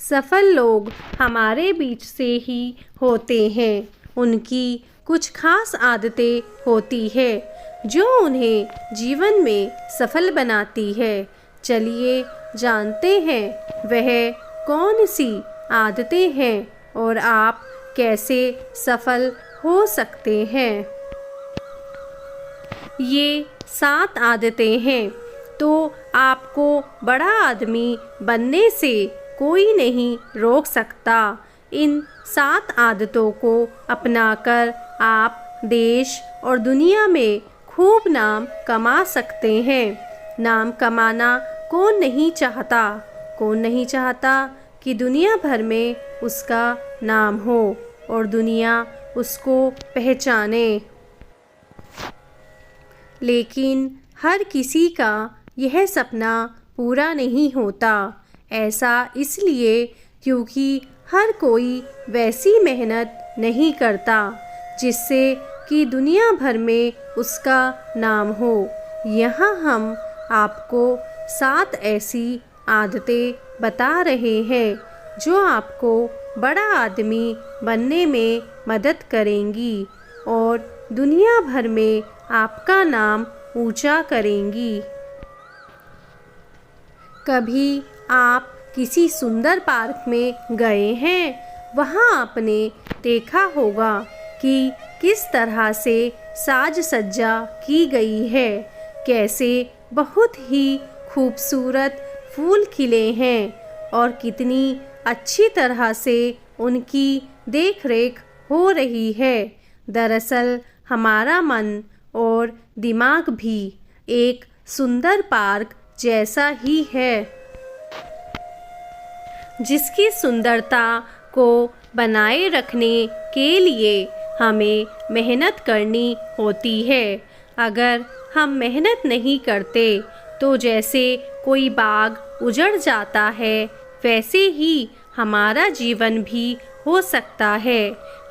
सफल लोग हमारे बीच से ही होते हैं। उनकी कुछ खास आदतें होती है जो उन्हें जीवन में सफल बनाती है। चलिए जानते हैं वह कौन सी आदतें हैं और आप कैसे सफल हो सकते हैं। ये 7 आदतें हैं तो आपको बड़ा आदमी बनने से कोई नहीं रोक सकता। इन 7 आदतों को अपनाकर आप देश और दुनिया में खूब नाम कमा सकते हैं। नाम कमाना कौन नहीं चाहता? कौन नहीं चाहता कि दुनिया भर में उसका नाम हो और दुनिया उसको पहचाने। लेकिन हर किसी का यह सपना पूरा नहीं होता। ऐसा इसलिए क्योंकि हर कोई वैसी मेहनत नहीं करता जिससे कि दुनिया भर में उसका नाम हो। यहाँ हम आपको 7 ऐसी आदतें बता रहे हैं जो आपको बड़ा आदमी बनने में मदद करेंगी और दुनिया भर में आपका नाम ऊंचा करेंगी। कभी आप किसी सुंदर पार्क में गए हैं? वहाँ आपने देखा होगा कि किस तरह से साज सज्जा की गई है। कैसे बहुत ही खूबसूरत फूल खिले हैं और कितनी अच्छी तरह से उनकी देखरेख हो रही है। दरअसल हमारा मन और दिमाग भी एक सुंदर पार्क जैसा ही है जिसकी सुंदरता को बनाए रखने के लिए हमें मेहनत करनी होती है। अगर हम मेहनत नहीं करते तो जैसे कोई बाग उजड़ जाता है वैसे ही हमारा जीवन भी हो सकता है।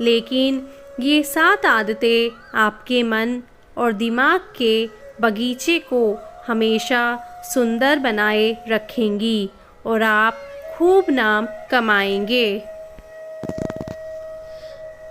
लेकिन ये 7 आदतें आपके मन और दिमाग के बगीचे को हमेशा सुंदर बनाए रखेंगी और आप खूब नाम कमाएंगे।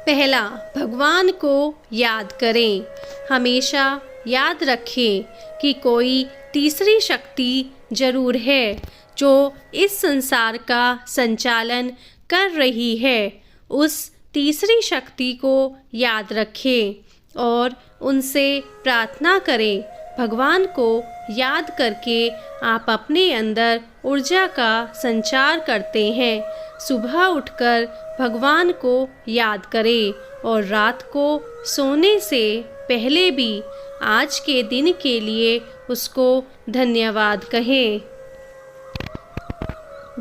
पहला, भगवान को याद करें। हमेशा याद रखें कि कोई तीसरी शक्ति जरूर है जो इस संसार का संचालन कर रही है। उस तीसरी शक्ति को याद रखें और उनसे प्रार्थना करें। भगवान को याद करके आप अपने अंदर ऊर्जा का संचार करते हैं। सुबह उठकर भगवान को याद करें और रात को सोने से पहले भी आज के दिन के लिए उसको धन्यवाद कहें।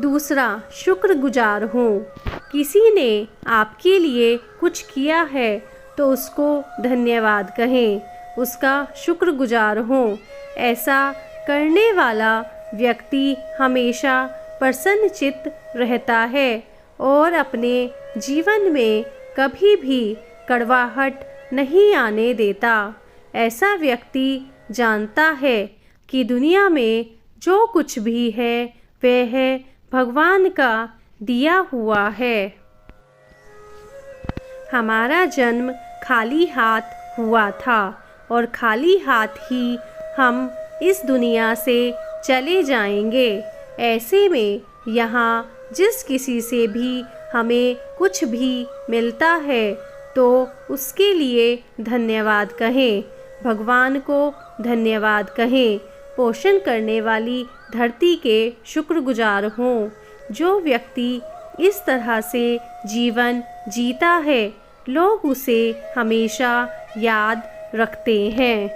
दूसरा, शुक्रगुजार हों। किसी ने आपके लिए कुछ किया है तो उसको धन्यवाद कहें, उसका शुक्रगुजार हों। ऐसा करने वाला व्यक्ति हमेशा प्रसन्नचित्त रहता है और अपने जीवन में कभी भी कड़वाहट नहीं आने देता। ऐसा व्यक्ति जानता है कि दुनिया में जो कुछ भी है वह भगवान का दिया हुआ है। हमारा जन्म खाली हाथ हुआ था और खाली हाथ ही हम इस दुनिया से चले जाएंगे। ऐसे में यहाँ जिस किसी से भी हमें कुछ भी मिलता है तो उसके लिए धन्यवाद कहें, भगवान को धन्यवाद कहें। पोषण करने वाली धरती के शुक्रगुजार हों। जो व्यक्ति इस तरह से जीवन जीता है लोग उसे हमेशा याद रखते हैं।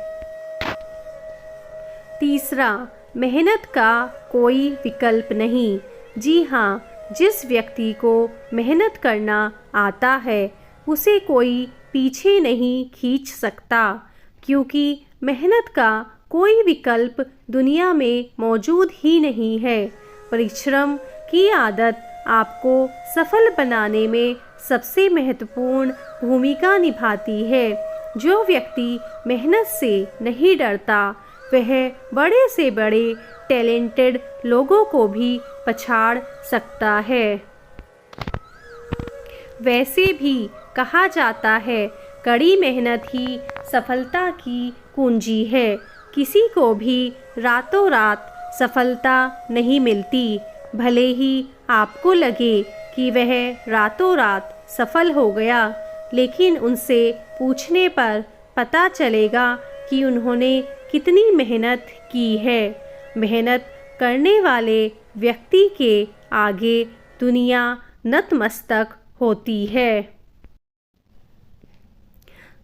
तीसरा, मेहनत का कोई विकल्प नहीं। जी हाँ, जिस व्यक्ति को मेहनत करना आता है उसे कोई पीछे नहीं खींच सकता क्योंकि मेहनत का कोई विकल्प दुनिया में मौजूद ही नहीं है। परिश्रम की आदत आपको सफल बनाने में सबसे महत्वपूर्ण भूमिका निभाती है। जो व्यक्ति मेहनत से नहीं डरता वह बड़े से बड़े टैलेंटेड लोगों को भी पछाड़ सकता है। वैसे भी कहा जाता है, कड़ी मेहनत ही सफलता की कुंजी है। किसी को भी रातों रात सफलता नहीं मिलती। भले ही आपको लगे कि वह रातों रात सफल हो गया, लेकिन उनसे पूछने पर पता चलेगा कि उन्होंने कितनी मेहनत की है। मेहनत करने वाले व्यक्ति के आगे दुनिया नतमस्तक होती है।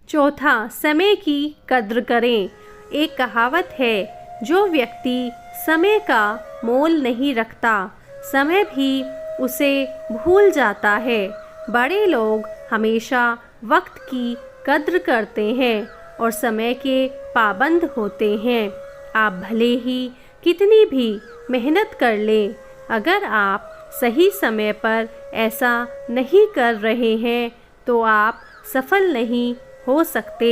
चौथा, समय की कद्र करें। एक कहावत है, जो व्यक्ति समय का मोल नहीं रखता, समय भी उसे भूल जाता है। बड़े लोग हमेशा वक्त की कद्र करते हैं और समय के पाबंद होते हैं। आप भले ही कितनी भी मेहनत कर लें, अगर आप सही समय पर ऐसा नहीं कर रहे हैं तो आप सफल नहीं हो सकते।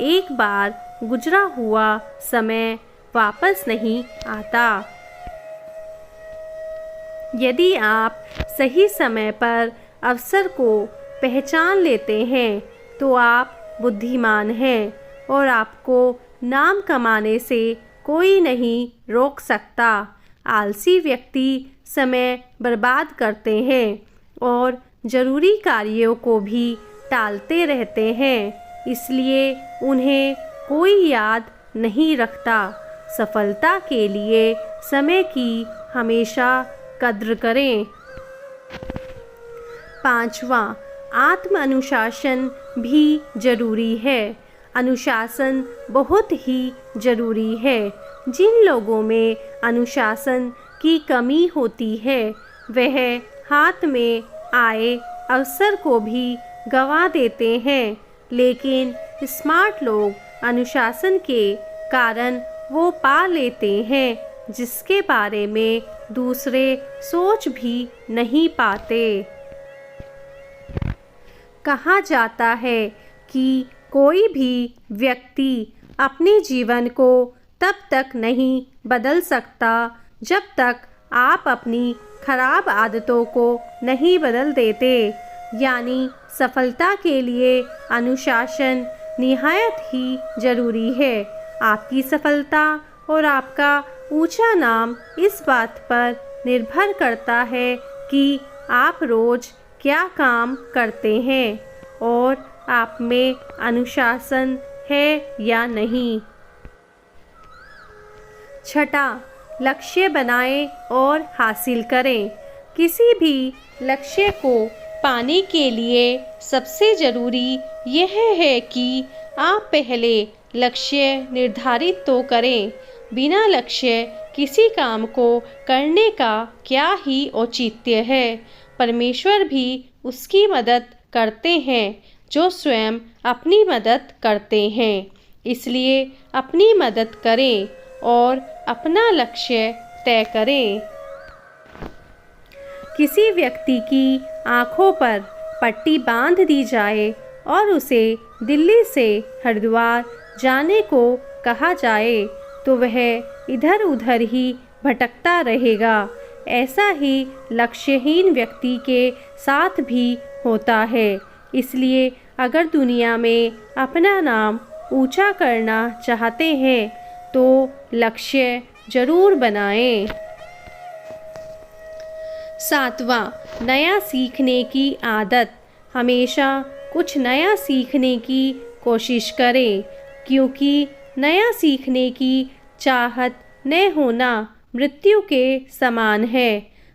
एक बार गुजरा हुआ समय वापस नहीं आता। यदि आप सही समय पर अवसर को पहचान लेते हैं तो आप बुद्धिमान हैं और आपको नाम कमाने से कोई नहीं रोक सकता। आलसी व्यक्ति समय बर्बाद करते हैं और ज़रूरी कार्यों को भी टालते रहते हैं, इसलिए उन्हें कोई याद नहीं रखता। सफलता के लिए समय की हमेशा कद्र करें। पांचवा, आत्म अनुशासन भी जरूरी है। अनुशासन बहुत ही जरूरी है। जिन लोगों में अनुशासन की कमी होती है, वह हाथ में आए अवसर को भी गंवा देते हैं, लेकिन स्मार्ट लोग अनुशासन के कारण वो पा लेते हैं जिसके बारे में दूसरे सोच भी नहीं पाते। कहा जाता है कि कोई भी व्यक्ति अपने जीवन को तब तक नहीं बदल सकता जब तक आप अपनी खराब आदतों को नहीं बदल देते। यानी सफलता के लिए अनुशासन निहायत ही ज़रूरी है। आपकी सफलता और आपका ऊंचा नाम इस बात पर निर्भर करता है कि आप रोज़ क्या काम करते हैं और आप में अनुशासन है या नहीं। छठा, लक्ष्य बनाएं और हासिल करें। किसी भी लक्ष्य को पाने के लिए सबसे ज़रूरी यह है कि आप पहले लक्ष्य निर्धारित तो करें। बिना लक्ष्य किसी काम को करने का क्या ही औचित्य है। परमेश्वर भी उसकी मदद करते हैं जो स्वयं अपनी मदद करते हैं। इसलिए अपनी मदद करें और अपना लक्ष्य तय करें। किसी व्यक्ति की आँखों पर पट्टी बांध दी जाए और उसे दिल्ली से हरिद्वार जाने को कहा जाए तो वह इधर उधर ही भटकता रहेगा। ऐसा ही लक्ष्यहीन व्यक्ति के साथ भी होता है। इसलिए अगर दुनिया में अपना नाम ऊंचा करना चाहते हैं तो लक्ष्य जरूर बनाएं। सातवां, नया सीखने की आदत। हमेशा कुछ नया सीखने की कोशिश करें, क्योंकि नया सीखने की चाहत न होना मृत्यु के समान है।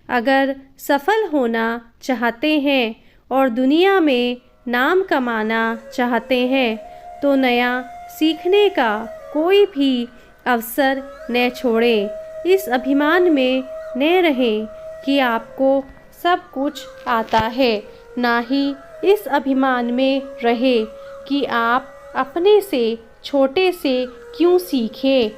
अगर सफल होना चाहते हैं और दुनिया में नाम कमाना चाहते हैं तो नया सीखने का कोई भी अवसर न छोड़ें। इस अभिमान में न रहें कि आपको सब कुछ आता है, ना ही इस अभिमान में रहे कि आप अपने से छोटे से क्यों सीखें।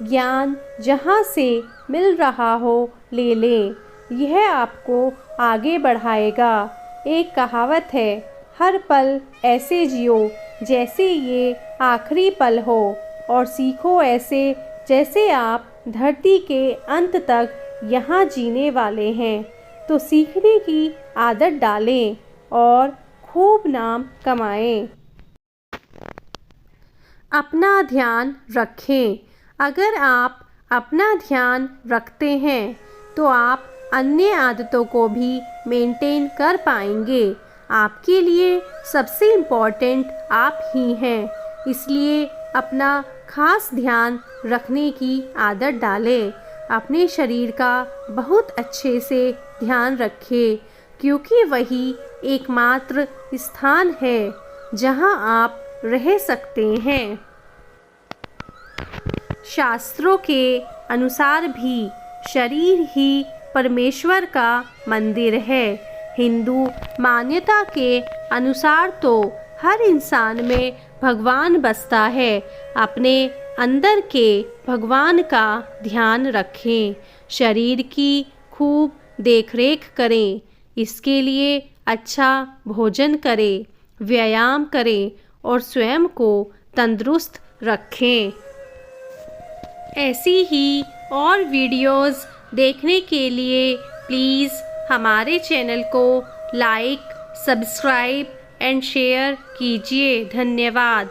ज्ञान जहाँ से मिल रहा हो ले लें, यह आपको आगे बढ़ाएगा। एक कहावत है, हर पल ऐसे जियो जैसे ये आखिरी पल हो और सीखो ऐसे जैसे आप धरती के अंत तक यहाँ जीने वाले हैं। तो सीखने की आदत डालें और खूब नाम कमाएं। अपना ध्यान रखें। अगर आप अपना ध्यान रखते हैं तो आप अन्य आदतों को भी मेंटेन कर पाएंगे। आपके लिए सबसे इम्पोर्टेंट आप ही हैं, इसलिए अपना खास ध्यान रखने की आदत डालें। अपने शरीर का बहुत अच्छे से ध्यान रखें, क्योंकि वही एकमात्र स्थान है जहां आप रह सकते हैं। शास्त्रों के अनुसार भी शरीर ही परमेश्वर का मंदिर है। हिंदू मान्यता के अनुसार तो हर इंसान में भगवान बसता है। अपने अंदर के भगवान का ध्यान रखें। शरीर की खूब देखरेख करें। इसके लिए अच्छा भोजन करें, व्यायाम करें और स्वयं को तंदुरुस्त रखें। ऐसी ही और वीडियोस देखने के लिए प्लीज़ हमारे चैनल को लाइक, सब्सक्राइब एंड शेयर कीजिए। धन्यवाद।